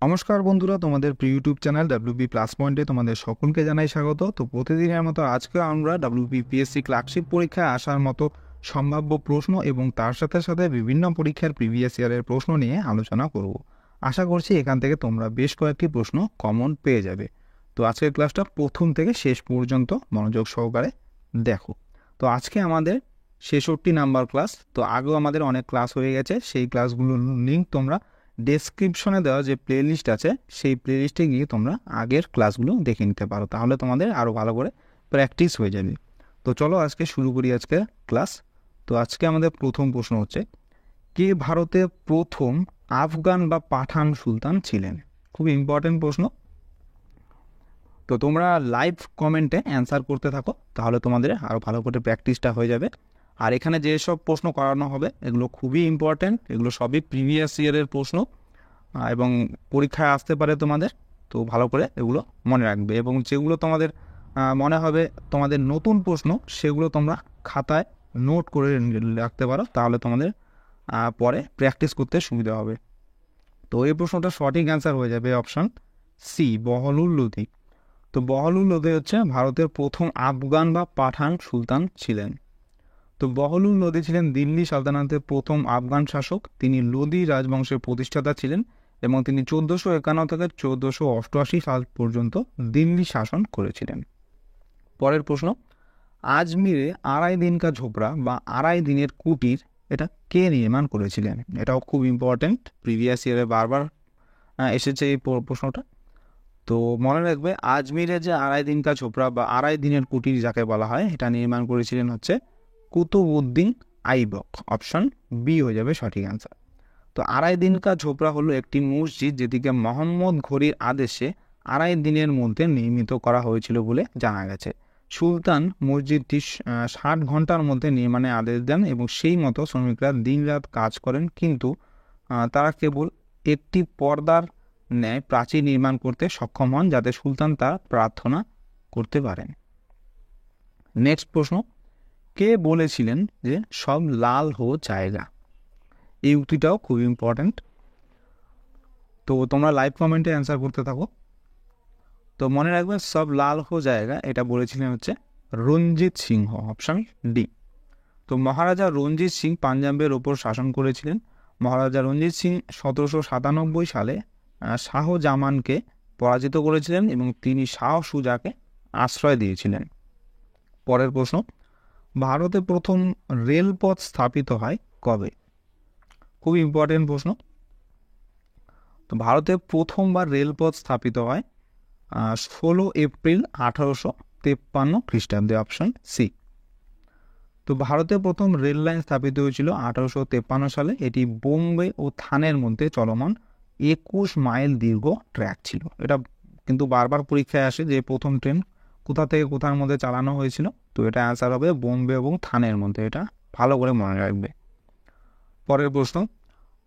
নমস্কার বন্ধুরা, তোমাদের প্রিয় ইউটিউব চ্যানেল ডাব্লিউবি প্লাস পয়েন্টে তোমাদের সকলকে জানাই স্বাগত। তো প্রতিদিনের মতো আজকে আমরা ডাব্লিউবিপিএসসি ক্লার্কশিপ পরীক্ষায় আসার মতো সম্ভাব্য প্রশ্ন এবং তার সাথে সাথে বিভিন্ন পরীক্ষার প্রিভিয়াস ইয়ারের প্রশ্ন নিয়ে আলোচনা করব। আশা করছি এখান থেকে তোমরা বেশ কয়েকটি প্রশ্ন কমন পেয়ে যাবে। তো আজকের ক্লাসটা প্রথম থেকে শেষ পর্যন্ত মনোযোগ সহকারে দেখো। তো আজকে আমাদের 66 নাম্বার ক্লাস। তো আগেও আমাদের অনেক ক্লাস হয়ে গেছে, সেই ক্লাসগুলোর লিঙ্ক তোমরা ডেসক্রিপশনে দেওয়া যে প্লেলিস্ট আছে সেই প্লেলিস্টে গিয়ে তোমরা আগের ক্লাসগুলো দেখে নিতে পারো, তাহলে তোমাদের আরও ভালো করে প্র্যাকটিস হয়ে যাবে। তো চলো আজকে শুরু করি আজকে ক্লাস। তো আজকে আমাদের প্রথম প্রশ্ন হচ্ছে, কে ভারতে প্রথম আফগান বা পাঠান সুলতান ছিলেন? খুব ইম্পর্টেন্ট প্রশ্ন। তো তোমরা লাইভ কমেন্টে অ্যান্সার করতে থাকো, তাহলে তোমাদের আরও ভালো করে প্র্যাকটিসটা হয়ে যাবে। আর এখানে যেসব প্রশ্ন করানো হবে এগুলো খুবই ইম্পর্ট্যান্ট, এগুলো সবই প্রিভিয়াস ইয়ারের প্রশ্ন এবং পরীক্ষায় আসতে পারে তোমাদের। তো ভালো করে এগুলো মনে রাখবে, এবং যেগুলো তোমাদের মনে হবে তোমাদের নতুন প্রশ্ন সেগুলো তোমরা খাতায় নোট করে রাখতে পারো, তাহলে তোমাদের পরে প্র্যাকটিস করতে সুবিধা হবে। তো এই প্রশ্নটা সঠিক অ্যান্সার হয়ে যাবে অপশন সি, বহলুল লোধি। তো বহলুল লোধি হচ্ছে ভারতের প্রথম আফগান বা পাঠান সুলতান ছিলেন। তো বহলুল লোধি ছিলেন দিল্লি সালতানাতের প্রথম আফগান শাসক। তিনি লোধি রাজবংশের প্রতিষ্ঠাতা ছিলেন এবং তিনি 1451 থেকে 1488 সাল পর্যন্ত দিল্লি শাসন করেছিলেন। পরের প্রশ্ন, আজমিরে আড়াই দিন কা ঝোপড়া বা আড়াই দিনের কুটির এটা কে নির্মাণ করেছিলেন? এটাও খুব ইম্পর্টেন্ট, প্রিভিয়াস ইয়ারে বারবার এসেছে এই প্রশ্নটা। তো মনে রাখবে, আজমিরে যে আড়াই দিন কা ঝোপড়া বা আড়াই দিনের কুটির যাকে বলা হয় এটা নির্মাণ করেছিলেন হচ্ছে কুতুবউদ্দিন আইবক। অপশন বি হয়ে যাবে সঠিক অ্যান্সার। তো আড়াই দিন কা ঝোপড়া হলো একটি মসজিদ যেটিকে মোহাম্মদ ঘড়ির আদেশে আড়াই দিনের মধ্যে নির্মিত করা হয়েছিল বলে জানা গেছে। সুলতান মসজিদটি 60 ঘন্টার মধ্যে নির্মাণের আদেশ দেন এবং সেই মতো শ্রমিকরা দিনরাত কাজ করেন, কিন্তু তারা কেবল একটি পর্দার ন্যায় প্রাচীর নির্মাণ করতে সক্ষম হন যাতে সুলতান তার প্রার্থনা করতে পারেন। নেক্সট প্রশ্ন, কে বলেছিলেন যে সব লাল হো জায়গা? এই উক্তিটাও খুব ইম্পর্ট্যান্ট। তো তোমরা লাইভ কমেন্টে অ্যান্সার করতে থাকো। তো মনে রাখবে, সব লাল হো জায়গা এটা বলেছিলেন হচ্ছে রঞ্জিত সিংহ। Option D. তো মহারাজা রঞ্জিত সিং পাঞ্জাবের ওপর শাসন করেছিলেন। মহারাজা রঞ্জিত সিং 1797 সালে শাহজামানকে পরাজিত করেছিলেন এবং তিনি শাহ সুজাকে আশ্রয় দিয়েছিলেন। পরের প্রশ্ন, ভারতে প্রথম রেলপথ স্থাপিত হয় কবে? খুব ইম্পর্টেন্ট প্রশ্ন। তো ভারতে প্রথমবার রেলপথ স্থাপিত হয় 16 এপ্রিল 1853 খ্রিস্টাব্দে। Option C. তো ভারতে প্রথম রেল লাইন স্থাপিত হয়েছিল 1853 সালে। এটি বোম্বে ও থানের মধ্যে চলমান 21 মাইল দীর্ঘ ট্র্যাক ছিল। এটা কিন্তু বারবার পরীক্ষায় আসে যে প্রথম ট্রেন কোথা থেকে কোথার মধ্যে চালানো হয়েছিল। তো এটা অ্যান্সার হবে বোম্বে এবং থানের মধ্যে, এটা ভালো করে মনে রাখবে। পরের প্রশ্ন,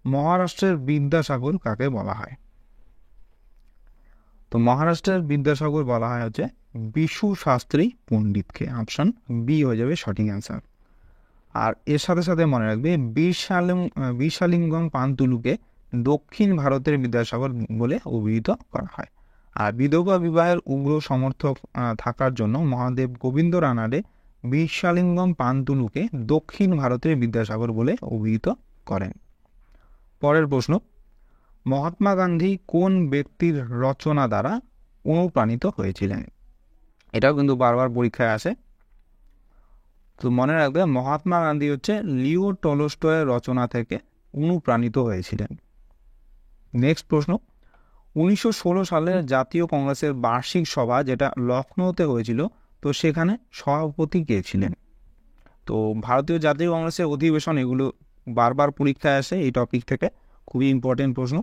মহারাষ্ট্রের বিদ্যাসাগর কাকে বলা হয়? তো মহারাষ্ট্রের বিদ্যাসাগর বলা হয় হচ্ছে বিশু শাস্ত্রী পণ্ডিতকে। অপশন বি হয়ে যাবে সঠিক অ্যান্সার। আর এর সাথে সাথে মনে রাখবে, বিশালিঙ্গম পান্তুলুকে দক্ষিণ ভারতের বিদ্যাসাগর বলে অভিহিত করা হয়। আর বিধবা বিবাহের উগ্র সমর্থক থাকার জন্য মহাদেব গোবিন্দ রানাডে বিশালিঙ্গম পান্তুলুকে দক্ষিণ ভারতের বিদ্যাসাগর বলে অভিহিত করেন। পরের প্রশ্ন, মহাত্মা গান্ধী কোন ব্যক্তির রচনা দ্বারা অনুপ্রাণিত হয়েছিলেন? এটাও কিন্তু বারবার পরীক্ষায় আসে। তো মনে রাখবে, মহাত্মা গান্ধী হচ্ছে লিও টলস্টয়ের রচনা থেকে অনুপ্রাণিত হয়েছিলেন। নেক্সট প্রশ্ন, 1916 সালের জাতীয় কংগ্রেসের বার্ষিক সভা যেটা লখনৌতে হয়েছিল, তো সেখানে সভাপতি কে ছিলেন? তো ভারতীয় জাতীয় কংগ্রেসের অধিবেশন, এগুলো বারবার পরীক্ষায় আসে এই টপিক থেকে, খুবই ইম্পর্টেন্ট প্রশ্ন।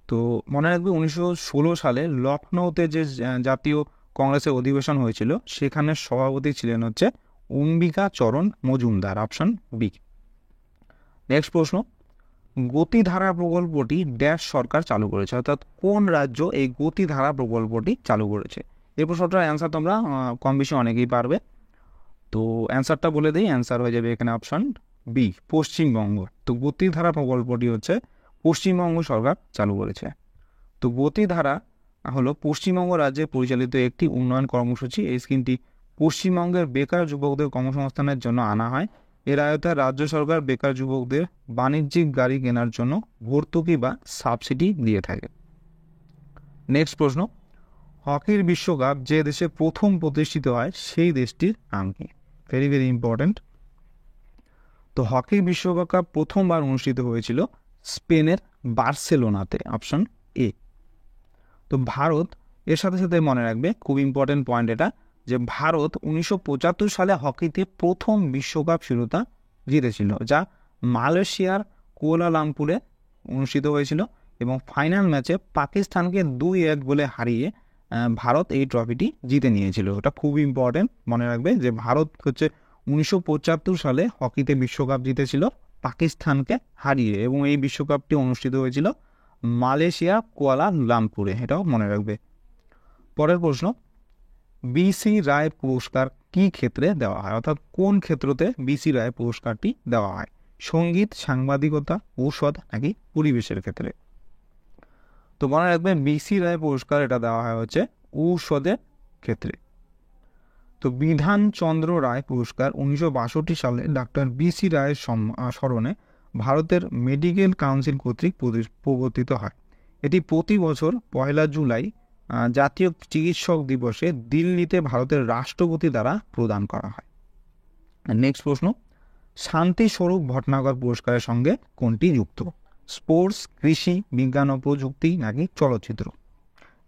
তো মনে রাখবে, 1916 সালে লখনৌতে যে জাতীয় কংগ্রেসের অধিবেশন হয়েছিল সেখানে সভাপতি ছিলেন হচ্ছে অম্বিকা চরণ মজুমদার। Option B. নেক্সট প্রশ্ন, গতিধারা প্রকল্পটি ড্যাশ সরকার চালু করেছে, অর্থাৎ কোন রাজ্য এই গতিধারা প্রকল্পটি চালু করেছে? এই প্রশ্নটার অ্যান্সার তোমরা কম বেশি অনেকেই পারবে। তো অ্যান্সারটা বলে দিই, অ্যান্সার হয়ে যাবে এখানে অপশন বি, পশ্চিমবঙ্গ। তো গতিধারা প্রকল্পটি হচ্ছে পশ্চিমবঙ্গ সরকার চালু করেছে। তো গতিধারা হলো পশ্চিমবঙ্গ রাজ্যে পরিচালিত একটি উন্নয়ন কর্মসূচি। এই স্কিমটি পশ্চিমবঙ্গের বেকার যুবকদের কর্মসংস্থানের জন্য আনা হয়। এর আওতায় রাজ্য সরকার বেকার যুবকদের বাণিজ্যিক গাড়ি কেনার জন্য ভর্তুকি বা সাবসিডি দিয়ে থাকে। নেক্সট প্রশ্ন, হকির বিশ্বকাপ যে দেশে প্রথম প্রতিষ্ঠিত হয় সেই দেশটির নাম কি? Very very important. তো হকি বিশ্বকাপ প্রথমবার অনুষ্ঠিত হয়েছিল স্পেনের বার্সেলোনাতে, অপশন এ। তো ভারত, এর সাথে সাথে মনে রাখবে খুব ইম্পর্টেন্ট পয়েন্ট এটা, যে ভারত 1975 সালে হকিতে প্রথম বিশ্বকাপ শিরোপা জিতেছিল, যা মালয়েশিয়ার কুয়ালালামপুরে অনুষ্ঠিত হয়েছিল এবং ফাইনাল ম্যাচে পাকিস্তানকে 2-1 বলে হারিয়ে ভারত এই ট্রফিটি জিতে নিয়েছিল। এটা খুব ইম্পর্টেন্ট, মনে রাখবে যে ভারত হচ্ছে 1975 সালে হকিতে বিশ্বকাপ জিতেছিল পাকিস্তানকে হারিয়ে, এবং এই বিশ্বকাপটি অনুষ্ঠিত হয়েছিল মালয়েশিয়া কুয়ালালামপুরে, এটাও মনে রাখবে। পরের প্রশ্ন, বিসি রায় পুরস্কার কি ক্ষেত্রে দেওয়া হয়, অর্থাৎ কোন ক্ষেত্রতে বিসি রায় পুরস্কারটি দেওয়া হয়? সঙ্গীত, সাংবাদিকতা, ঔষধ নাকি পরিবেশের ক্ষেত্রে? তো মনে রাখবে বিসি রায় পুরস্কার এটা দেওয়া হয় হচ্ছে ঔষধের ক্ষেত্রে। তো বিধানচন্দ্র রায় পুরস্কার 1962 সালে ডাক্তার বিসি রায়ের স্মরণে ভারতের মেডিকেল কাউন্সিল কর্তৃক প্রবর্তিত হয়। এটি প্রতি বছর 1 জুলাই জাতীয় চিকিৎসক দিবসে দিল্লিতে ভারতের রাষ্ট্রপতি দ্বারা প্রদান করা হয়। নেক্সট প্রশ্ন, শান্তি স্বরূপ ভটনাগর পুরস্কারের সঙ্গে কোনটি যুক্ত? স্পোর্টস, কৃষি, বিজ্ঞান ও প্রযুক্তি নাকি চলচ্চিত্র?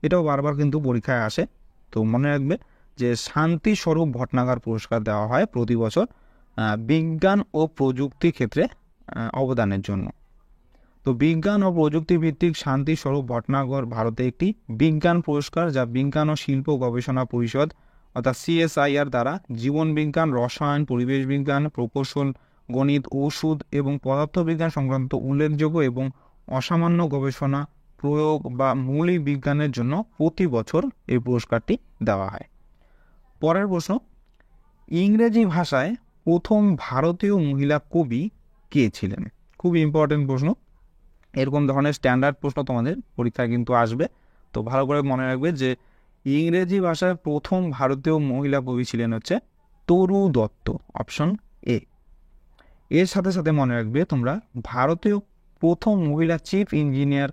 এটাও বারবার কিন্তু পরীক্ষায় আসে। তো মনে রাখবে যে শান্তি স্বরূপ ভটনাগর পুরস্কার দেওয়া হয় প্রতি বছর বিজ্ঞান ও প্রযুক্তি ক্ষেত্রে অবদানের জন্য। তো বিজ্ঞান ও প্রযুক্তি ভিত্তিক শান্তি স্বরূপ ভটনাগর ভারতে একটি বিজ্ঞান পুরস্কার, যা বিজ্ঞান ও শিল্প গবেষণা পরিষদ অর্থাৎ CSIR দ্বারা জীবন বিজ্ঞান, রসায়ন, পরিবেশ বিজ্ঞান, প্রকৌশল, গণিত, ওষুধ এবং পদার্থবিজ্ঞান সংক্রান্ত উল্লেখযোগ্য এবং অসামান্য গবেষণা, প্রয়োগ বা মৌলিক বিজ্ঞানের জন্য প্রতি বছর এই পুরস্কারটি দেওয়া হয়। পরের প্রশ্ন, ইংরেজি ভাষায় প্রথম ভারতীয় মহিলা কবি কে ছিলেন? খুব ইম্পর্টেন্ট প্রশ্ন, এরকম ধরনের স্ট্যান্ডার্ড প্রশ্ন তোমাদের পরীক্ষায় কিন্তু আসবে। তো ভালো করে মনে রাখবে যে ইংরেজি ভাষায় প্রথম ভারতীয় মহিলা কবি ছিলেন হচ্ছে তরু দত্ত, অপশন এ। এর সাথে সাথে মনে রাখবে তোমরা ভারতীয় প্রথম মহিলা চিফ ইঞ্জিনিয়ার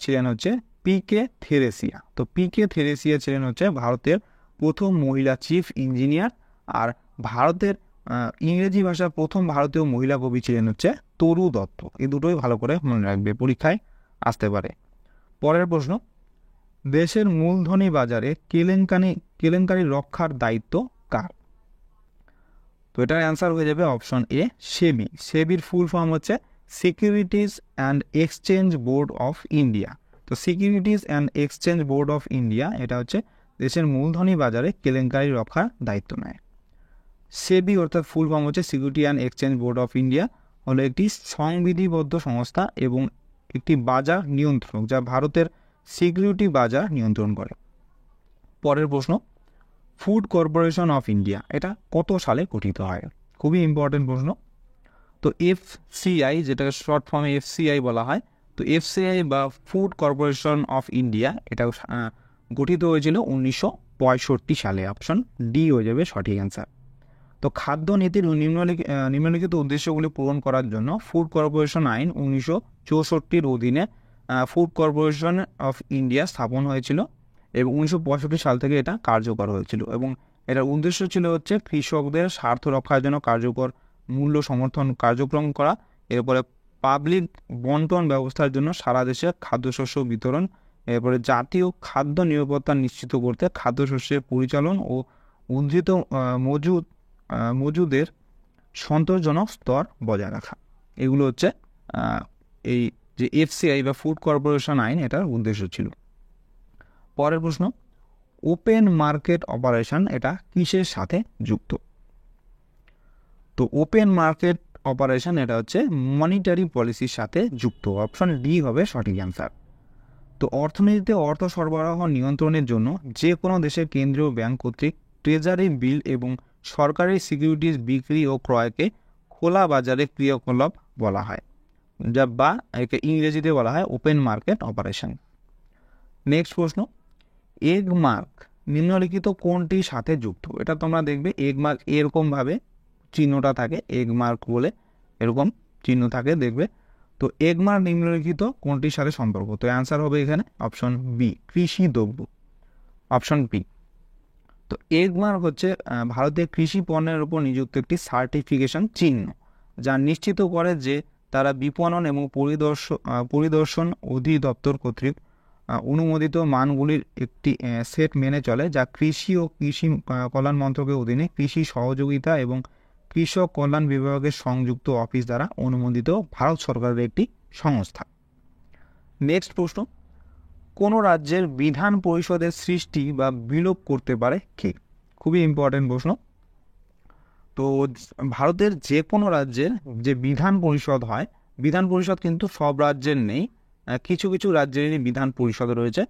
ছিলেন হচ্ছে PK থেরেসিয়া। তো PK থেরেসিয়া ছিলেন হচ্ছে ভারতের প্রথম মহিলা চিফ ইঞ্জিনিয়ার, আর ভারতের ইংরেজি ভাষার প্রথম ভারতীয় মহিলা কবি ছিলেন হচ্ছে তরু দত্ত। এই দুটোই ভালো করে মনে রাখবে, পরীক্ষায় আসতে পারে। পরের প্রশ্ন, দেশের মূলধনী বাজারে কেলেঙ্কারি রক্ষার দায়িত্ব কার? তো এটার অ্যান্সার হয়ে যাবে অপশন এ, সেবি। সেবির ফুল ফর্ম হচ্ছে securities and exchange board of India. তো securities and exchange board of India এটা হচ্ছে দেশের মূলধনী বাজারে কেলেঙ্কারি রক্ষার দায়িত্ব নেয়। সেবি অর্থাৎ ফুল ফর্ম হচ্ছে security and exchange board of India, হলো একটি সংবিধিবদ্ধ সংস্থা এবং একটি বাজার নিয়ন্ত্রক, যা ভারতের সিকিউরিটি বাজার নিয়ন্ত্রণ করে। পরের প্রশ্ন, ফুড কর্পোরেশন অফ ইন্ডিয়া এটা কত সালে গঠিত হয়? খুবই ইম্পর্টেন্ট প্রশ্ন। তো FCI, যেটাকে শর্ট ফর্মে FCI বলা হয়, তো FCI বা ফুড কর্পোরেশন অফ ইন্ডিয়া এটা গঠিত হয়েছিল 1965 সালে, অপশন ডি হয়ে যাবে সঠিক অ্যান্সার। তো খাদ্য নীতির নিম্নলিখিত উদ্দেশ্যগুলি পূরণ করার জন্য ফুড কর্পোরেশন আইন 1964 অধীনে ফুড কর্পোরেশন অফ ইন্ডিয়া স্থাপন হয়েছিল এবং 1965 সাল থেকে এটা কার্যকর হয়েছিল, এবং এটার উদ্দেশ্য ছিল হচ্ছে কৃষকদের স্বার্থ রক্ষার জন্য কার্যকর মূল্য সমর্থন কার্যক্রম করা, এরপরে পাবলিক বন্টন ব্যবস্থার জন্য সারা দেশে খাদ্যশস্য বিতরণ, এরপরে জাতীয় খাদ্য নিরাপত্তা নিশ্চিত করতে খাদ্যশস্যের পরিচালন ও উদ্ধৃত মজুদের সন্তোষজনক স্তর বজায় রাখা। এগুলো হচ্ছে এই যে FCI বা ফুড কর্পোরেশন আইন এটার উদ্দেশ্য ছিল। পরের প্রশ্ন, ওপেন মার্কেট অপারেশন এটা কিসের সাথে যুক্ত? তো ওপেন মার্কেট অপারেশন এটা হচ্ছে মনিটারি পলিসির সাথে যুক্ত, অপশন ডি হবে সঠিক অ্যান্সার। তো অর্থনীতিতে অর্থ সরবরাহ নিয়ন্ত্রণের জন্য যে কোনো দেশের কেন্দ্রীয় ব্যাংক কর্তৃক ট্রেজারি বিল এবং সরকারি সিকিউরিটিজ বিক্রি ও ক্রয়কে খোলা বাজারে ক্রিয়াকলাপ বলা হয়, যা বা একে ইংরেজিতে বলা হয় ওপেন মার্কেট অপারেশন। নেক্সট প্রশ্ন, এগ মার্ক নিম্নলিখিত কোনটির সাথে যুক্ত? এটা তোমরা দেখবে এগ মার্ক এরকমভাবে চিহ্নটা থাকে, এগ মার্ক বলে এরকম চিহ্ন থাকে দেখবে। তো এগ মার্ক নিম্নলিখিত কোনটির সাথে সম্পর্ক? তো অ্যান্সার হবে এখানে অপশন বি, কৃষি দ্রব্য, অপশন বি। তো এগ মার্ক হচ্ছে ভারতের কৃষি পণ্যের উপর নিযুক্ত একটি সার্টিফিকেশন চিহ্ন, যা নিশ্চিত করে যে তারা বিপণন এবং পরিদর্শন অধিদপ্তর কর্তৃক অনুমোদিত মানগুলির একটি সেট মেনে চলে, যা কৃষি ও কৃষি কল্যাণ মন্ত্রকের অধীনে কৃষি সহযোগিতা এবং কৃষক কল্যাণ বিভাগের সংযুক্ত অফিস দ্বারা অনুমোদিত ভারত সরকারের একটি সংস্থা। নেক্সট প্রশ্ন, কোন রাজ্যের বিধান পরিষদের সৃষ্টি বা বিলোপ করতে পারে কে? খুবই ইম্পর্টেন্ট প্রশ্ন। তো ভারতের যে কোনো রাজ্যের যে বিধান পরিষদ হয়, বিধান পরিষদ কিন্তু সব রাজ্যের নেই, কিছু কিছু রাজ্যেরই বিধান পরিষদ রয়েছে।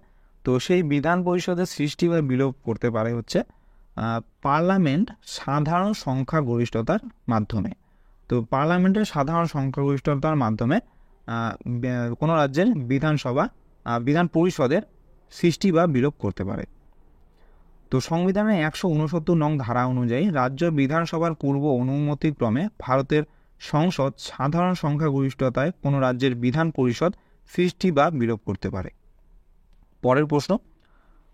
তো সেই বিধান পরিষদের সৃষ্টি বা বিলোপ করতে পারে হচ্ছে পার্লামেন্ট সাধারণ সংখ্যাগরিষ্ঠতার মাধ্যমে। তো পার্লামেন্টের সাধারণ সংখ্যাগরিষ্ঠতার মাধ্যমে কোনো রাজ্যের বিধান পরিষদের সৃষ্টি বা বিলোপ করতে পারে। তো সংবিধানের 169 নং ধারা অনুযায়ী রাজ্য বিধানসভার পূর্ব অনুমতিক্রমে ভারতের সংসদ সাধারণ সংখ্যাগরিষ্ঠতায় কোনো রাজ্যের বিধান পরিষদ সৃষ্টি বা বিলোপ করতে পারে। পরের প্রশ্ন,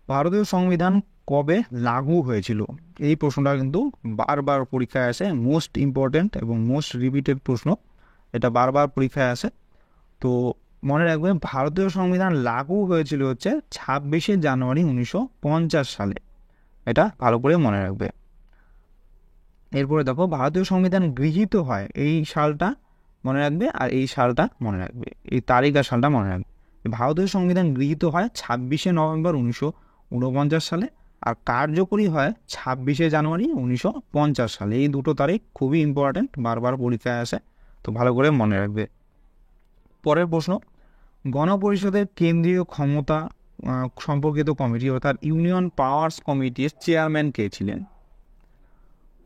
ভারতীয় সংবিধান কবে লাগু হয়েছিল? এই প্রশ্নটা কিন্তু বারবার পরীক্ষায় আসে, মোস্ট ইম্পর্টেন্ট এবং মোস্ট রিপিটেড প্রশ্ন, এটা বারবার পরীক্ষায় আসে। তো মনে রাখবে, ভারতীয় সংবিধান লাগু হয়েছিল হচ্ছে 26শে জানুয়ারি 1950 সালে, এটা ভালো করে মনে রাখবে। এরপরে দেখো, ভারতীয় সংবিধান গৃহীত হয় এই সালটা মনে রাখবে, আর এই সালটা মনে রাখবে, এই তারিখ আর সালটা মনে রাখবে। ভারতীয় সংবিধান গৃহীত হয় 26শে নভেম্বর 1949 সালে, আর কার্যকরী হয় 26শে জানুয়ারি 1950 সালে। এই দুটো তারিখ খুবই ইম্পর্টেন্ট, বারবার পরীক্ষায় আসে, তো ভালো করে মনে রাখবে। পরের প্রশ্ন, গণপরিষদের কেন্দ্রীয় ক্ষমতা সম্পর্কিত কমিটি অর্থাৎ ইউনিয়ন পাওয়ার্স কমিটির চেয়ারম্যান কে ছিলেন?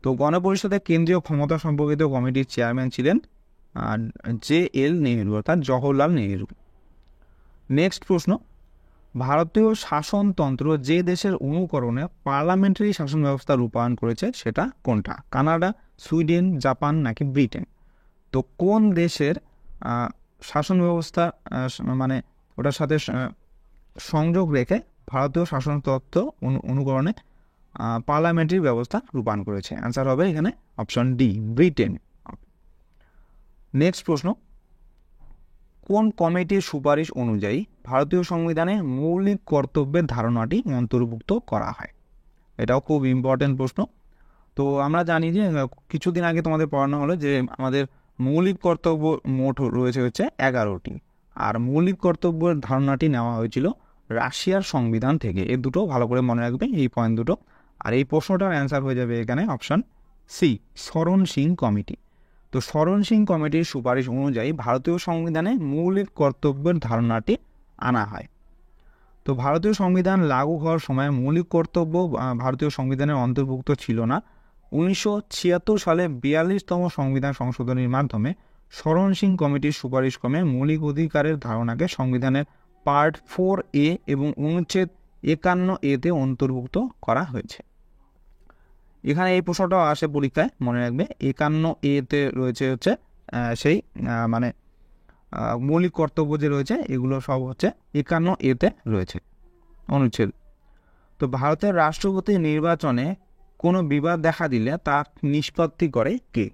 তো গণপরিষদের কেন্দ্রীয় ক্ষমতা সম্পর্কিত কমিটির চেয়ারম্যান ছিলেন JL নেহেরু অর্থাৎ জওহরলাল নেহেরু। নেক্সট প্রশ্ন, ভারতীয় শাসনতন্ত্র যে দেশের অনুকরণে পার্লামেন্টারি শাসন ব্যবস্থা রূপায়ণ করেছে সেটা কোনটা? কানাডা, সুইডেন, জাপান নাকি ব্রিটেন? তো কোন দেশের শাসন ব্যবস্থা মানে ওটার সাথে সংযোগ রেখে ভারতীয় শাসনতন্ত্র অনুকরণে পার্লামেন্টারি ব্যবস্থা রূপায়ণ করেছে? অ্যান্সার হবে এখানে অপশন ডি, ব্রিটেন। নেক্সট প্রশ্ন, কোন কমিটির সুপারিশ অনুযায়ী ভারতীয় সংবিধানে মৌলিক কর্তব্যের ধারণাটি অন্তর্ভুক্ত করা হয়? এটাও খুব ইম্পর্টেন্ট প্রশ্ন। তো আমরা জানি যে কিছুদিন আগে তোমাদের পড়ানো হলো যে আমাদের মৌলিক কর্তব্য মোট রয়েছে হচ্ছে 11টি, আর মৌলিক কর্তব্যের ধারণাটি নেওয়া হয়েছিল রাশিয়ার সংবিধান থেকে। এই দুটো ভালো করে মনে রাখবে, এই পয়েন্ট দুটো। আর এই প্রশ্নটার অ্যান্সার হয়ে যাবে এখানে অপশন সি, শরণ সিং কমিটি। তো শরণ সিং কমিটির সুপারিশ অনুযায়ী ভারতীয় সংবিধানে মৌলিক কর্তব্যের ধারণাটি আনা হয়। তো ভারতীয় সংবিধান লাগু হওয়ার সময় মৌলিক কর্তব্য ভারতীয় সংবিধানের অন্তর্ভুক্ত ছিল না। 1976 সালে 42তম সংবিধান সংশোধনীর মাধ্যমে শরণ সিং কমিটির সুপারিশ ক্রমে মৌলিক অধিকারের ধারণাকে সংবিধানের পার্ট 4A এবং অনুচ্ছেদ 51A-তে অন্তর্ভুক্ত করা হয়েছে। এখানে এই প্রশ্নটাও আসে পরীক্ষায়, মনে রাখবে 51A-তে রয়েছে হচ্ছে সেই মানে মৌলিক কর্তব্য যে রয়েছে এগুলো সব হচ্ছে 51A-তে রয়েছে অনুচ্ছেদ। তো ভারতের রাষ্ট্রপতি নির্বাচনে কোনো বিবাদ দেখা দিলে তা নিষ্পত্তি করে কে?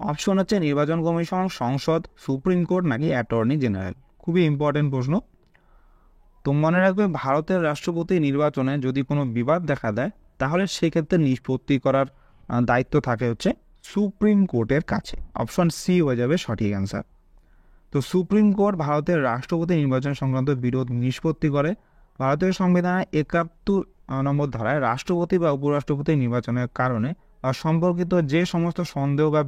অপশন হচ্ছে নির্বাচন কমিশন, সংসদ, সুপ্রিম কোর্ট নাকি অ্যাটর্নি জেনারেল। খুবই ইম্পর্টেন্ট প্রশ্ন। তো মনে রাখবে, ভারতের রাষ্ট্রপতি নির্বাচনে যদি কোনো বিবাদ দেখা দেয় তাহলে সেক্ষেত্রে নিষ্পত্তি করার দায়িত্ব থাকে হচ্ছে সুপ্রিম কোর্টের কাছে। অপশন সি হয়ে যাবে সঠিক অ্যান্সার। তো সুপ্রিম কোর্ট ভারতের রাষ্ট্রপতি নির্বাচন সংক্রান্ত বিরোধ নিষ্পত্তি করে। ভারতীয় সংবিধানের 71 নম্বর ধারায় রাষ্ট্রপতি বা উপরাষ্ট্রপতি নির্বাচনের কারণে সম্পর্কিত যে সমস্ত সন্দেহ বা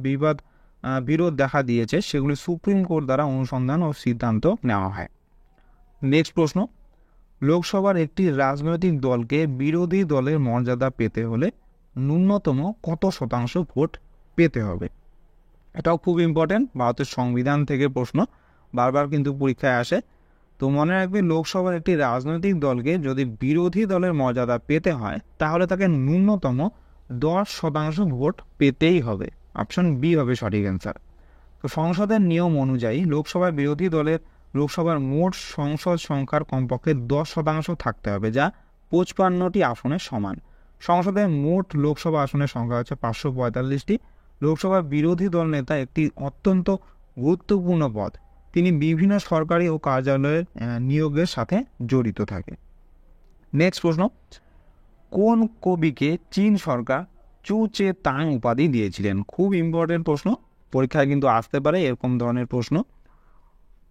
বিরোধ দেখা দিয়েছে সেগুলি সুপ্রিম কোর্ট দ্বারা অনুসন্ধান ও সিদ্ধান্ত নেওয়া হয়। নেক্সট প্রশ্ন, লোকসভার একটি রাজনৈতিক দলকে বিরোধী দলের মর্যাদা পেতে হলে ন্যূনতম কত শতাংশ ভোট পেতে হবে? এটাও খুব ইম্পর্টেন্ট, ভারতের সংবিধান থেকে প্রশ্ন বারবার কিন্তু পরীক্ষায় আসে। তো মনে রাখবে, লোকসভার একটি রাজনৈতিক দলকে যদি বিরোধী দলের মর্যাদা পেতে হয় তাহলে তাকে ন্যূনতম 10% ভোট পেতেই হবে। অপশন বি হবে সঠিক অ্যান্সার। তো সংসদের নিয়ম অনুযায়ী লোকসভার বিরোধী দলের লোকসভার মোট সংসদ সংখ্যার কমপক্ষে 10% থাকতে হবে, যা 55টি আসনের সমান। সংসদের মোট লোকসভা আসনের সংখ্যা হচ্ছে 545টি। লোকসভার বিরোধী দল নেতা একটি অত্যন্ত গুরুত্বপূর্ণ পদ। তিনি বিভিন্ন সরকারি ও কার্যালয়ের নিয়োগের সাথে জড়িত থাকে। নেক্সট প্রশ্ন, কোন কবিকে চীন সরকার চু চে তাং উপাধি দিয়েছিলেন? খুব ইম্পর্টেন্ট প্রশ্ন, পরীক্ষায় কিন্তু আসতে পারে এরকম ধরনের প্রশ্ন।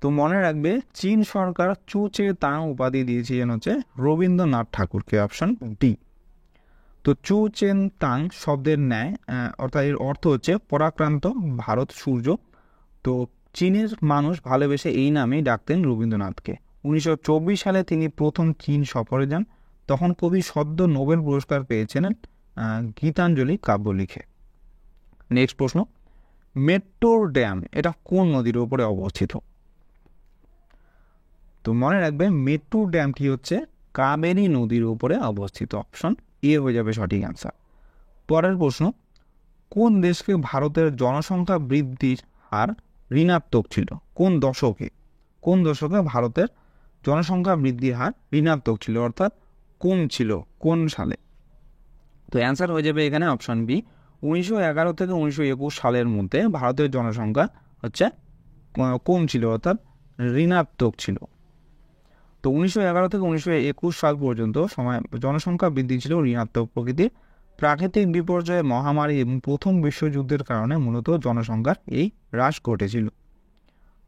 তো মনে রাখবে, চীন সরকার চু চে তাং উপাধি দিয়েছিলেন হচ্ছে রবীন্দ্রনাথ ঠাকুরকে। Option D. তো চু চেন তাং শব্দের ন্যায় অর্থাৎ এর অর্থ হচ্ছে পরাক্রান্ত ভারত সূর্য। তো চীনের মানুষ ভালোবেসে এই নামেই ডাকতেন রবীন্দ্রনাথকে। 1924 সালে তিনি প্রথম চীন সফরে যান। তখন কবি সদ্য নোবেল পুরস্কার পেয়েছিলেন গীতাঞ্জলি কাব্য লিখে। নেক্সট প্রশ্ন, মেট্টোর ড্যাম এটা কোন নদীর উপরে অবস্থিত? তো মনে রাখবে, মেট্টোর ড্যামটি হচ্ছে কাবেরী নদীর উপরে অবস্থিত। অপশন এ হয়ে যাবে সঠিক অ্যান্সার। পরের প্রশ্ন, কোন দেশকে ভারতের জনসংখ্যা বৃদ্ধির হার ঋণাত্মক ছিল? কোন দশকে ভারতের জনসংখ্যা বৃদ্ধির হার ঋণাত্মক ছিল, অর্থাৎ কম ছিল কোন সালে? তো অ্যান্সার হয়ে যাবে এখানে অপশন বি। 1911 থেকে 1921 সালের মধ্যে ভারতের জনসংখ্যা হচ্ছে কম ছিল, অর্থাৎ ঋণাত্মক ছিল। তো 1911 থেকে 1921 সাল পর্যন্ত সময় জনসংখ্যা বৃদ্ধি ছিল ঋণাত্মক প্রকৃতির। প্রাকৃতিক বিপর্যয়, মহামারী এবং প্রথম বিশ্বযুদ্ধের কারণে মূলত জনসংখ্যার এই হ্রাস ঘটেছিল।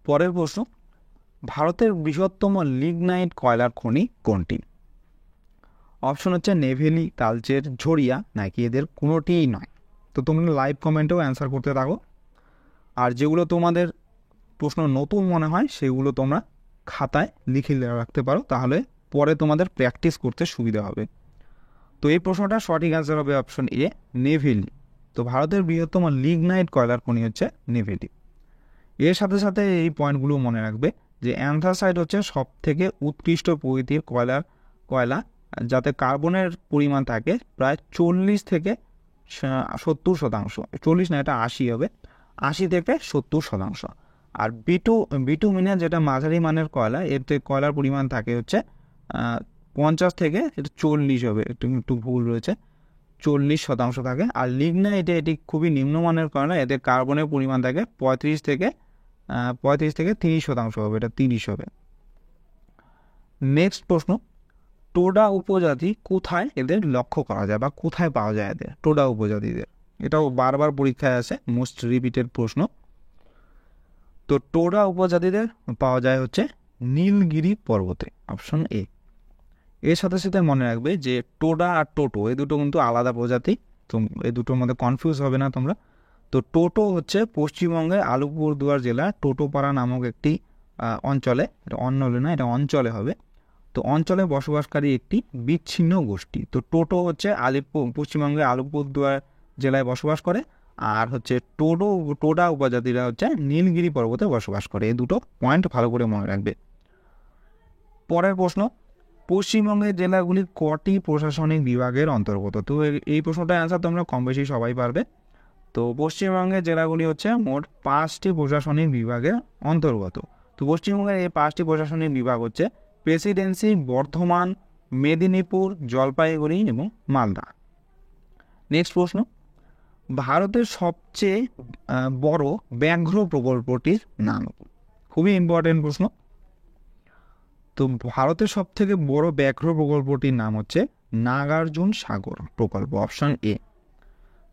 পরের প্রশ্ন, ভারতের বৃহত্তম লিগনাইট কয়লার খনি কোনটি? অপশন হচ্ছে নেভেলি, তালচের, ঝরিয়া, নাকি এদের কোনোটিই নয়। তো তোমরা লাইভ কমেন্টেও অ্যান্সার করতে থাকো। আর যেগুলো তোমাদের প্রশ্ন নতুন মনে হয় সেগুলো তোমরা খাতায় লিখে রাখতে পারো, তাহলে পরে তোমাদের প্র্যাকটিস করতে সুবিধা হবে। তো এই প্রশ্নটা সঠিক অ্যান্সার হবে অপশন এ, নেভেলি। তো ভারতের বৃহত্তম লিগনাইট কয়লার খনি হচ্ছে নেভেলি। এর সাথে সাথে এই পয়েন্টগুলো মনে রাখবে যে অ্যান্থাসাইট হচ্ছে সব থেকে উৎকৃষ্ট প্রকৃতির কয়লা, যাতে কার্বনের পরিমাণ থাকে প্রায় 40 থেকে 70%। 40 না, এটা 80 হবে, 80 থেকে 70%। আর বিটুমিনা যেটা মাঝারি মানের কয়লা, এতে কয়লার পরিমাণ থাকে হচ্ছে 50 থেকে 40 হবে, একটু ভুল রয়েছে, 40% থাকে। আর লিগনাইটে এটি খুবই নিম্নমানের কয়লা, এতে কার্বনের পরিমাণ থাকে 35 থেকে 30% হবে, এটা 30 হবে। নেক্সট প্রশ্ন, টোডা উপজাতি কোথায় এদের লক্ষ্য করা যায় বা কোথায় পাওয়া যায় এদের টোডা উপজাতিদের? এটাও বারবার পরীক্ষায় আসে, মোস্ট রিপিটেড প্রশ্ন। তো টোডা উপজাতিদের পাওয়া যায় হচ্ছে নীলগিরি পর্বতে। Option A. এর সাথে সাথে মনে রাখবে যে টোডা আর টোটো এই দুটো কিন্তু আলাদা প্রজাতি, তো এই দুটোর মধ্যে কনফিউজ হবে না তোমরা। তো টোটো হচ্ছে পশ্চিমবঙ্গের আলিপুরদুয়ার জেলার টোটোপাড়া নামক একটি অঞ্চলে, এটা অঞ্চলে না, এটা অঞ্চলে হবে। তো অঞ্চলে বসবাসকারী একটি বিচ্ছিন্ন গোষ্ঠী। তো টোটো হচ্ছে পশ্চিমবঙ্গের আলিপুরদুয়ার জেলায় বসবাস করে, আর হচ্ছে টোডা উপজাতিরা হচ্ছে নীলগিরি পর্বতে বসবাস করে। এই দুটো পয়েন্ট ভালো করে মনে রাখবে। পরের প্রশ্ন, পশ্চিমবঙ্গের জেলাগুলি কটি প্রশাসনিক বিভাগের অন্তর্গত? তো এই প্রশ্নটার অ্যান্সার তোমরা কম বেশি সবাই পারবে। তো পশ্চিমবঙ্গের জেলাগুলি হচ্ছে মোট 5টি প্রশাসনিক বিভাগের অন্তর্গত। তো পশ্চিমবঙ্গের এই 5টি প্রশাসনিক বিভাগ হচ্ছে প্রেসিডেন্সি, বর্ধমান, মেদিনীপুর, জলপাইগুড়ি এবং মালদা। নেক্সট প্রশ্ন, ভারতের সবচেয়ে বড় ব্যাঘ্র প্রকল্পটির নাম? খুবই ইম্পর্টেন্ট প্রশ্ন। তো ভারতের সব থেকে বড় ব্যাঘ্র প্রকল্পটির নাম হচ্ছে নাগার্জুন সাগর প্রকল্প। Option A.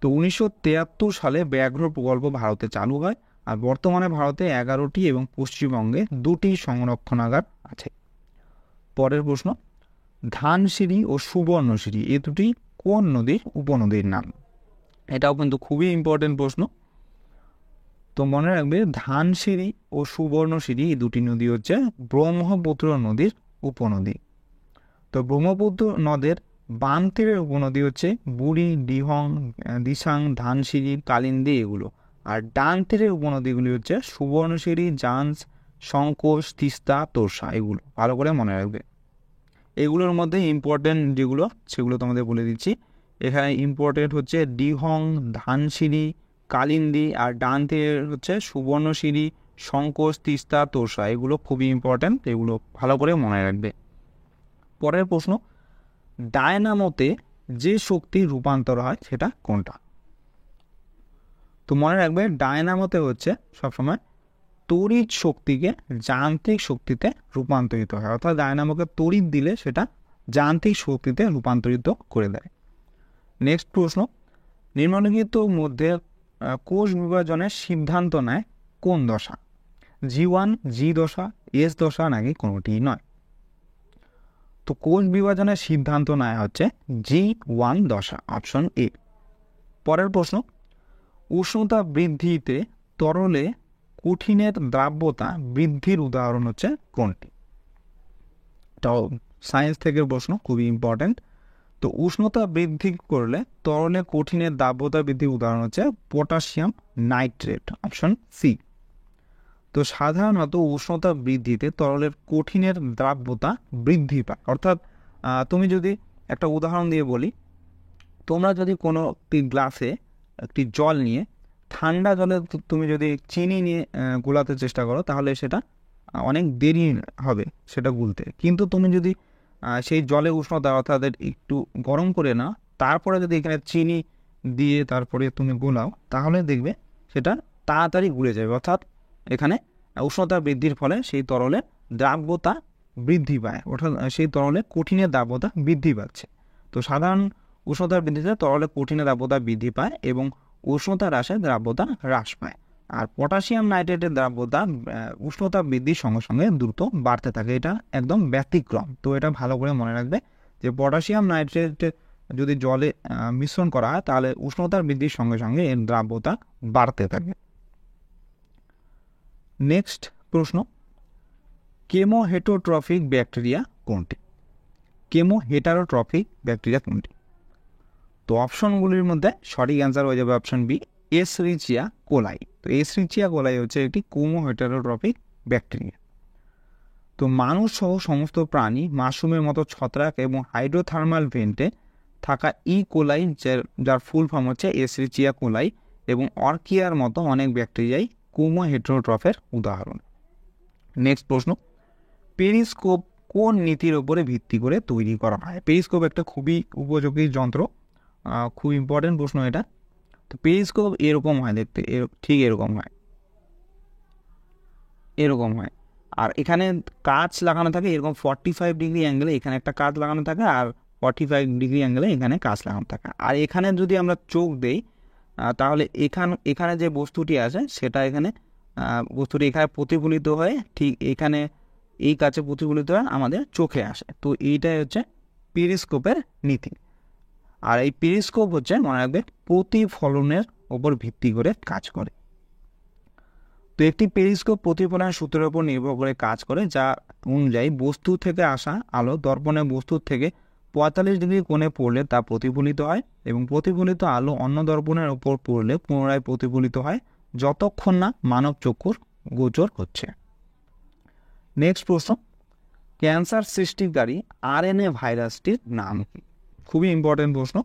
তো 1973 সালে ব্যাঘ্র প্রকল্প ভারতে চালু হয়, আর বর্তমানে ভারতে 11টি এবং পশ্চিমবঙ্গে 2টি সংরক্ষণাগার আছে। পরের প্রশ্ন, ধানসিঁড়ি ও সুবর্ণসিঁড়ি এই দুটি কোন নদীর উপনদীর নাম? এটাও কিন্তু খুবই ইম্পর্টেন্ট প্রশ্ন। তো মনে রাখবে, ধানসিঁড়ি ও সুবর্ণসিঁড়ি এই দুটি নদী হচ্ছে ব্রহ্মপুত্র নদীর উপনদী। তো ব্রহ্মপুত্র নদের বাম তীরের উপনদী হচ্ছে বুড়ি, দিহং, দিসাং, ধানসিঁড়ি, কালিন্দী এগুলো। আর ডান তীরের উপনদীগুলি হচ্ছে সুবর্ণসিঁড়ি, জাঞ্জ, সংকোচ, তিস্তা, তোরসা, এগুলো ভালো করে মনে রাখবে। এগুলোর মধ্যে ইম্পর্টেন্ট যেগুলো সেগুলো তোমাদের বলে দিচ্ছি। এখানে ইম্পর্টেন্ট হচ্ছে ডিহং, ধানসিঁড়ি, কালিন্দী, আর ডান তীরে হচ্ছে সুবর্ণশিরি, সংকোচ, তিস্তা, তোরসা, এগুলো খুবই ইম্পর্টেন্ট, এগুলো ভালো করে মনে রাখবে। পরের প্রশ্ন, ডায়নামোতে যে শক্তি রূপান্তর হয় সেটা কোনটা? তো মনে রাখবে ডায়নামোতে হচ্ছে সবসময় তড়িৎ শক্তিকে যান্ত্রিক শক্তিতে রূপান্তরিত হয়, অর্থাৎ ডায়নামোকে তড়িৎ দিলে সেটা যান্ত্রিক শক্তিতে রূপান্তরিত করে দেয়। নেক্সট প্রশ্ন, নিম্নলিখিত মধ্যে কোষ বিভাজনের সিদ্ধান্ত নেয় কোন দশা? G1, G দশা, S দশা, নাকি কোনোটি নয়? তো কোষ বিভাজনের সিদ্ধান্ত নেয় হচ্ছে G1 দশা, অপশন এ। পরের প্রশ্ন, উষ্ণতা বৃদ্ধিতে তরলে কঠিনের দ্রাব্যতা বৃদ্ধির উদাহরণ হচ্ছে কোনটি? এটাও সায়েন্স থেকে প্রশ্ন, খুবই ইম্পর্টেন্ট। তো উষ্ণতা বৃদ্ধি করলে তরলে কঠিনের দ্রাব্যতা বৃদ্ধির উদাহরণ হচ্ছে পটাশিয়াম নাইট্রেট, অপশন সি। তো সাধারণত উষ্ণতা বৃদ্ধিতে তরলের কঠিনের দ্রাব্যতা বৃদ্ধি পায়, অর্থাৎ তুমি যদি একটা উদাহরণ দিয়ে বলি, তোমরা যদি কোনো একটি গ্লাসে একটি জল নিয়ে ঠান্ডা জলে তুমি যদি চিনি নিয়ে গোলাতে চেষ্টা করো, তাহলে সেটা অনেক দেরি হবে সেটা গুলতে। কিন্তু তুমি যদি সেই জলে উষ্ণতা অর্থাৎ একটু গরম করে নাও, তারপরে যদি এখানে চিনি দিয়ে তারপরে তুমি গোলাও, তাহলে দেখবে সেটা তাড়াতাড়ি গুলে যাবে। অর্থাৎ এখানে উষ্ণতা বৃদ্ধির ফলে সেই তরলের দ্রাব্যতা বৃদ্ধি পায়, অর্থাৎ সেই তরলে কঠিনের দ্রাব্যতা বৃদ্ধি পাচ্ছে। তো সাধারণ উষ্ণতার বৃদ্ধিতে তরলে কঠিনের দ্রাব্যতা বৃদ্ধি পায় এবং উষ্ণতা হ্রাসে দ্রাব্যতা হ্রাস পায়। আর পটাশিয়াম নাইট্রেটের দ্রাব্যতা উষ্ণতা বৃদ্ধির সঙ্গে সঙ্গে দ্রুত বাড়তে থাকে, এটা একদম ব্যতিক্রম। তো এটা ভালো করে মনে রাখবে যে পটাশিয়াম নাইট্রেট যদি জলে মিশ্রণ করা হয়, তাহলে উষ্ণতার বৃদ্ধির সঙ্গে সঙ্গে এর দ্রাব্যতা বাড়তে থাকে। নেক্সট প্রশ্ন, কেমোহেটারোট্রফিক ব্যাকটেরিয়া কোনটি? কেমোহেটারোট্রফিক ব্যাকটেরিয়া কোনটি? তো অপশনগুলির মধ্যে সঠিক অ্যান্সার হয়ে যাবে অপশন বি, এসরিচিয়া কোলাই। তো এসরিচিয়া কোলাই হচ্ছে একটি কেমোহেটারোট্রফিক ব্যাকটেরিয়া। তো মানুষ সহ সমস্ত প্রাণী, মাশরুমের মতো ছত্রাক এবং হাইড্রোথার্মাল ভেন্টে থাকা ই কোলাই, যার ফুল ফর্ম হচ্ছে এসরিচিয়া কোলাই, এবং অর্কিয়ার মতো অনেক ব্যাকটেরিয়াই কেমোহেটারোট্রফের উদাহরণ। নেক্সট প্রশ্ন, পেরিস্কোপ কোন নীতির উপরে ভিত্তি করে তৈরি করা হয়? পেরিস্কোপ একটা খুবই উপযোগী যন্ত্র, খুব ইম্পর্টেন্ট প্রশ্ন এটা। তো পেরিস্কোপ এরকম হয় দেখতে, ঠিক এরকম হয়, এরকম হয়। আর এখানে কাঁচ লাগানো থাকে এরকম 45 ডিগ্রি অ্যাঙ্গেলে, এখানে একটা কাঁচ লাগানো থাকে, আর 45 ডিগ্রি অ্যাঙ্গেলে এখানে কাঁচ লাগানো থাকে। আর এখানে যদি আমরা চোখ দেই, তাহলে এখানে যে বস্তুটি আছে সেটা বস্তুটি এখানে প্রতিফলিত হয়ে ঠিক এখানে এই কাছে প্রতিফলিত হয়ে আমাদের চোখে আসে। তো এইটাই হচ্ছে পেরিস্কোপের নীতি। আর এই পেরিস্কোপ হচ্ছে মনে রাখবে প্রতিফলনের ওপর ভিত্তি করে কাজ করে। তো একটি পেরিস্কোপ প্রতিফলনের সূত্রের উপর নির্ভর করে কাজ করে, যা অনুযায়ী বস্তু থেকে আসা আলো দর্পণের বস্তুর থেকে 45 ডিগ্রি কোণে পড়লে তা প্রতিফলিত হয়, এবং প্রতিফলিত আলো অন্য দর্পণের উপর পড়লে পুনরায় প্রতিফলিত হয়, যতক্ষণ না মানব চক্ষুর গোচর হচ্ছে। নেক্সট প্রশ্ন, ক্যান্সার সৃষ্টিকারী আরএনএ ভাইরাসটির নাম কি? খুবই ইম্পর্টেন্ট প্রশ্ন।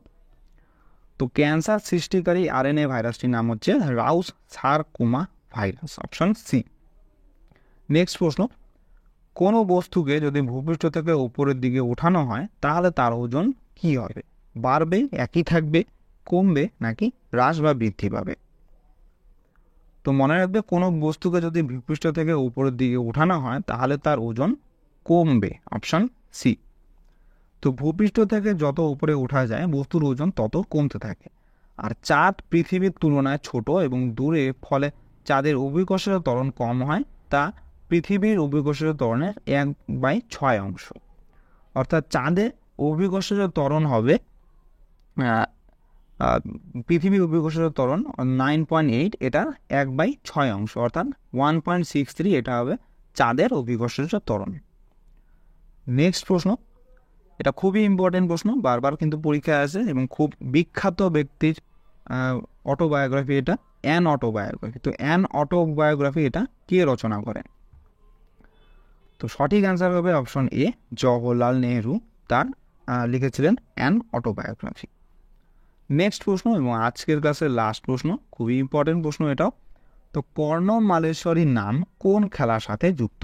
তো ক্যান্সার সৃষ্টিকারী আরএনএ ভাইরাসটির নাম হচ্ছে Rous sarcoma virus, option C. Next প্রশ্ন, কোনো বস্তুকে যদি ভূপৃষ্ঠ থেকে উপরের দিকে ওঠানো হয়, তাহলে তার ওজন কি হবে? বাড়বে, একই থাকবে, কমবে, নাকি হ্রাস বা বৃদ্ধি পাবে? তো মনে রাখবে কোনো বস্তুকে যদি ভূপৃষ্ঠ থেকে উপরের দিকে ওঠানো হয়, তাহলে তার ওজন কমবে, অপশন সি। তো ভূপৃষ্ঠ থেকে যত উপরে ওঠা যায় বস্তুর ওজন তত কমতে থাকে। আর চাঁদ পৃথিবীর তুলনায় ছোট এবং দূরে, ফলে চাঁদের অভিকর্ষজ ত্বরণ কম হয়, তা পৃথিবীর অভিকর্ষজ ত্বরণের 1/6 অংশ। অর্থাৎ চাঁদের অভিকর্ষজ ত্বরণ হবে পৃথিবীর অভিকর্ষজ ত্বরণ 9.8, এটা 1/6 অংশ, অর্থাৎ 1.63, এটা হবে চাঁদের অভিকর্ষজ ত্বরণ। নেক্সট প্রশ্ন, এটা খুবই ইম্পর্টেন্ট প্রশ্ন, বারবার কিন্তু পরীক্ষায় আসে, এবং খুব বিখ্যাত ব্যক্তির অটোবায়োগ্রাফি এটা, অ্যান অটোবায়োগ্রাফি। তো অ্যান অটোবায়োগ্রাফি এটা কে রচনা করেন? তো সঠিক অ্যান্সার হবে অপশন এ, জওহরলাল নেহরু তার লিখেছিলেন অ্যান অটোবায়োগ্রাফি। নেক্সট প্রশ্ন এবং আজকের ক্লাসের লাস্ট প্রশ্ন, খুবই ইম্পর্টেন্ট প্রশ্ন এটাও। তো কর্ণম মালেশ্বরীর নাম কোন খেলার সাথে যুক্ত?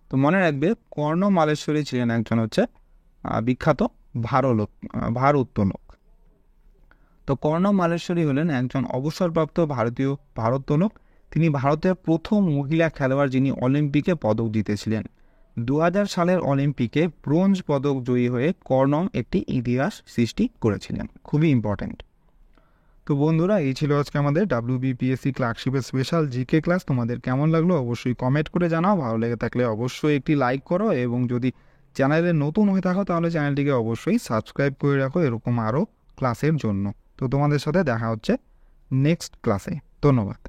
তো মনে রাখবে, কর্ণম মালেশ্বরী ছিলেন একজন বিখ্যাত ভারোত্তোলক। তো কর্ণম মালেশ্বরী হলেন একজন অবসরপ্রাপ্ত ভারতীয় ভারোত্তোলক। তিনি ভারতের প্রথম মহিলা খেলোয়াড় যিনি অলিম্পিকে পদক জিতেছিলেন। 2000 সালের অলিম্পিকে ব্রোঞ্জ পদক জয়ী হয়ে কর্ণম একটি ইতিহাস সৃষ্টি করেছিলেন। খুবই ইম্পর্ট্যান্ট। তো বন্ধুরা, এই ছিল আজকে আমাদের WBPSC ক্লার্কশিপের স্পেশাল জিকে ক্লাস। তোমাদের কেমন লাগলো অবশ্যই কমেন্ট করে জানাও। ভালো লেগে থাকলে অবশ্যই একটি লাইক করো, এবং যদি চ্যানেলে নতুন হয়ে থাকো তাহলে চ্যানেলটিকে অবশ্যই সাবস্ক্রাইব করে রাখো এরকম আরও ক্লাসের জন্য। তো তোমাদের সাথে দেখা হচ্ছে নেক্সট ক্লাসে। ধন্যবাদ।